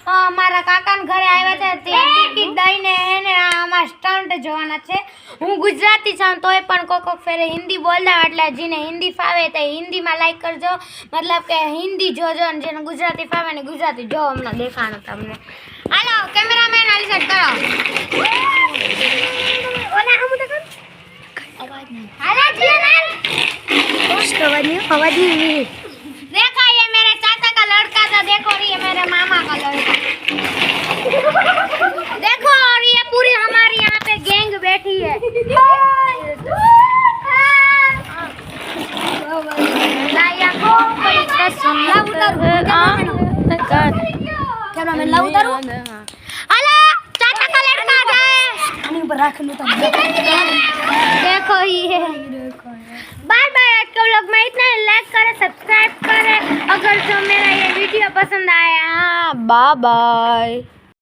મારા કાકાના ઘરે આવ્યા છે ત્યાં ટિકિટ દઈને એને આમાં સ્ટન્ટ જોવાના છે હું ગુજરાતી છું તોય પણ કોક ફેરે હિન્દી બોલતા એટલે જેને હિન્દી ફાવે તે હિન્દીમાં લાઈક કરજો મતલબ કે હિન્દી જોજો અને જેને ગુજરાતી ફાવે ને ગુજરાતી જો હમણાં દેખાણું તમને હાલો કેમેરામેન આલી સેટ કરો ઓલા હમ તો અવાજ નહીં હાલા જીયા अवाज नहीं देखो ये मेरे चाचा का लड़का था देखो और ये मेरे मामा का लड़का देखो और ये पूरी हमारी यहाँ पे गैंग बैठी है लाया को कोई कसम क्या मैं लाऊं उतारूं अला चाचा का लड़का है आने ऊपर रख लो तुम देखो ये बाय बाय आज के व्लॉग में इतना ही लाइक करें सब्सक्राइब करें अगर जो मेरा ये वीडियो पसंद आया बाय बाय